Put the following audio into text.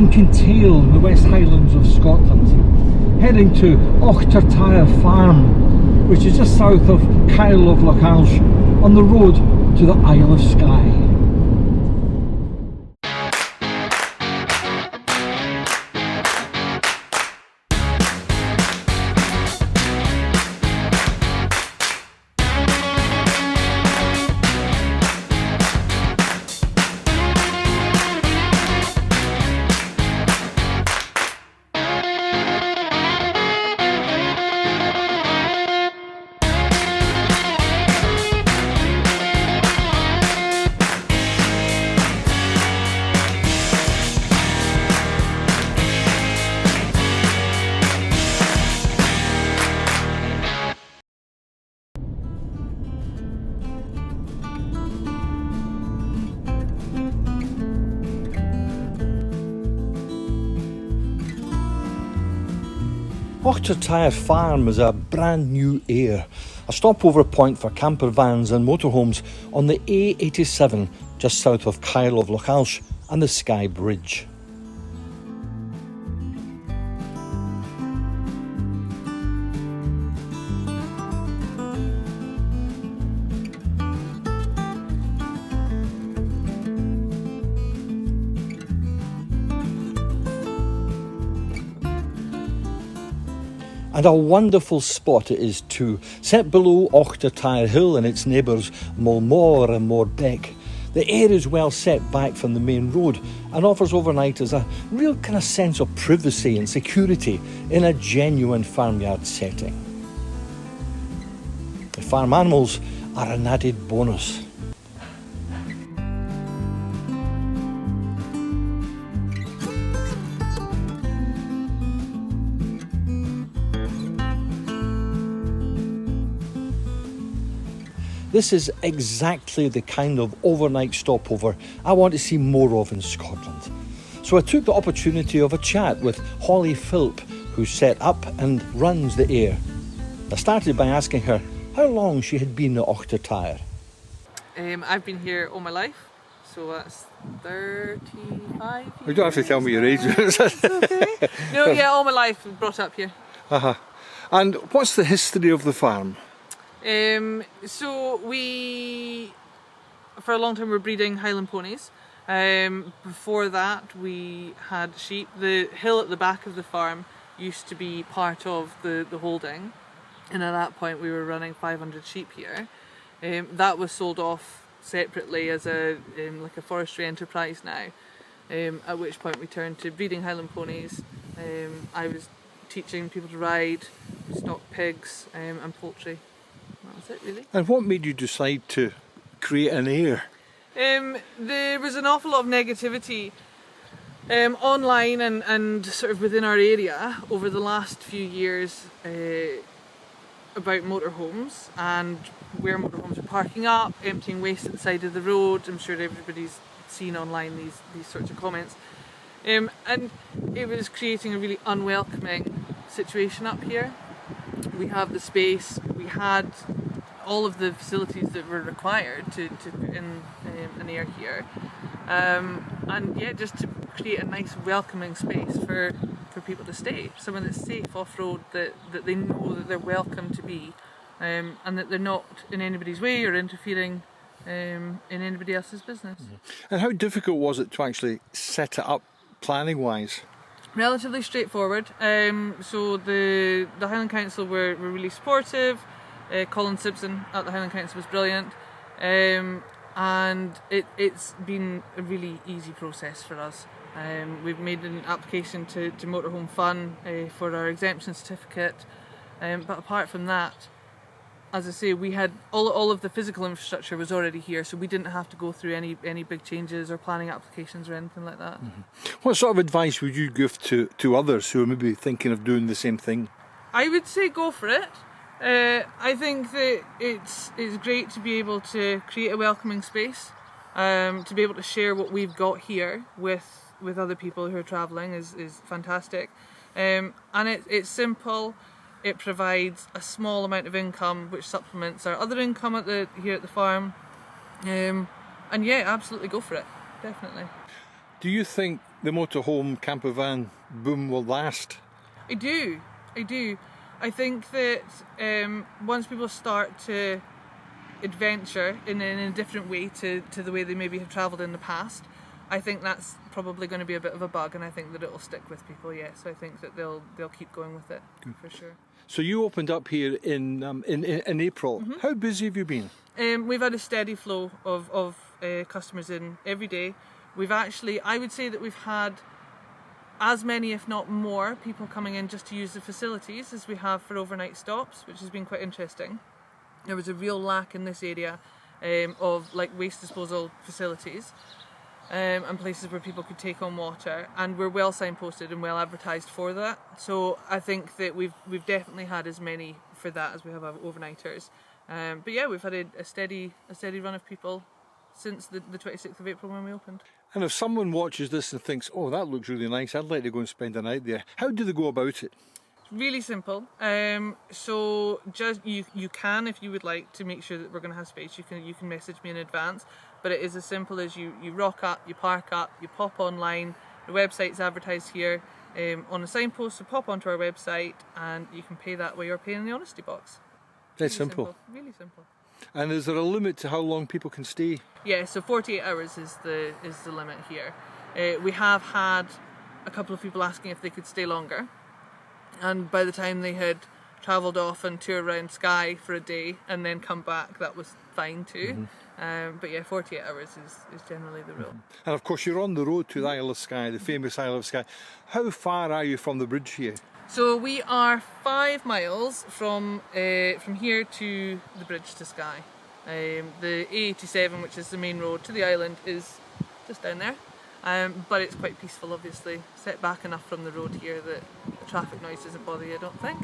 from Kintail in the West Highlands of Scotland, heading to Auchtertyre Farm, which is just south of Kyle of Lochash, on the road to the Isle of Skye. Auchtertyre Farm is a brand new Aire, a stopover point for campervans and motorhomes on the A87 just south of Kyle of Lochash and the Skye Bridge. And a wonderful spot it is too, set below Auchtertyre Hill and its neighbours Mulmore and Moorbeck. The Aire is well set back from the main road and offers overnighters a real kind of sense of privacy and security in a genuine farmyard setting. The farm animals are an added bonus. This is exactly the kind of overnight stopover I want to see more of in Scotland. So I took the opportunity of a chat with Holly Philp, who set up and runs the Aire. I started by asking her how long she had been at Auchtertyre. I've been here all my life, so that's 35 years. You don't have to tell me your age. It's okay. No, yeah, all my life, brought up here. And what's the history of the farm? So we, for a long time, were breeding Highland ponies. Before that, we had sheep. The hill at the back of the farm used to be part of the holding, and at that point we were running 500 sheep here. That was sold off separately as a like a forestry enterprise now, at which point we turned to breeding Highland ponies. I was teaching people to ride, stock pigs, and poultry. That was it, really. And what made you decide to create an Aire? There was an awful lot of negativity online and sort of within our area over the last few years about motorhomes and where motorhomes are parking up, emptying waste at the side of the road. I'm sure everybody's seen online these sorts of comments. And it was creating a really unwelcoming situation up here. We have the space, we had all of the facilities that were required to put in an Aire here, and yeah, just to create a nice welcoming space for people to stay, somewhere that's safe off-road, that they know that they're welcome to be, and that they're not in anybody's way or interfering in anybody else's business. And how difficult was it to actually set it up planning-wise? Relatively straightforward. So the Highland Council were really supportive. Colin Simpson at the Highland Council was brilliant, and it's been a really easy process for us. We've made an application to Motorhome Fund for our exemption certificate, but apart from that, as I say, we had all of the physical infrastructure was already here, so we didn't have to go through any big changes or planning applications or anything like that. What sort of advice would you give to others who are maybe thinking of doing the same thing? I would say go for it. I think that it's great to be able to create a welcoming space, to be able to share what we've got here with other people who are travelling is fantastic, and it's simple. It provides a small amount of income which supplements our other income here at the farm, and yeah, absolutely go for it, definitely. Do you think the motorhome campervan boom will last? I do. I think that once people start to adventure in a different way to the way they maybe have travelled in the past, I think that's probably going to be a bit of a bug, and I think that it will stick with people. Yeah, so I think that they'll keep going with it. Good. For sure. So you opened up here in April. Mm-hmm. How busy have you been? We've had a steady flow of customers in every day. We've actually, I would say that we've had as many, if not more, people coming in just to use the facilities as we have for overnight stops, which has been quite interesting. There was a real lack in this area of like waste disposal facilities and places where people could take on water, and we're well signposted and well advertised for that. So I think that we've definitely had as many for that as we have overnighters. But yeah, we've had a steady run of people since the 26th of April when we opened. And if someone watches this and thinks, oh, that looks really nice, I'd like to go and spend a night there, how do they go about it? Really simple. So just you can, if you would like to make sure that we're going to have space, you can message me in advance. But it is as simple as you rock up, you park up, you pop online. The website's advertised here on a signpost, so pop onto our website and you can pay that way or pay in the honesty box. That's simple. Really simple. And is there a limit to how long people can stay? Yeah, so 48 hours is the limit here. We have had a couple of people asking if they could stay longer, and by the time they had travelled off and tour around Skye for a day and then come back, that was fine too. But yeah, 48 hours is generally the rule. And of course you're on the road to the Isle of Skye, the famous Isle of Skye. How far are you from the bridge here? So we are 5 miles from here to the bridge to Skye. The A87, which is the main road to the island, is just down there. But it's quite peaceful, obviously. Set back enough from the road here that the traffic noise doesn't bother you, I don't think.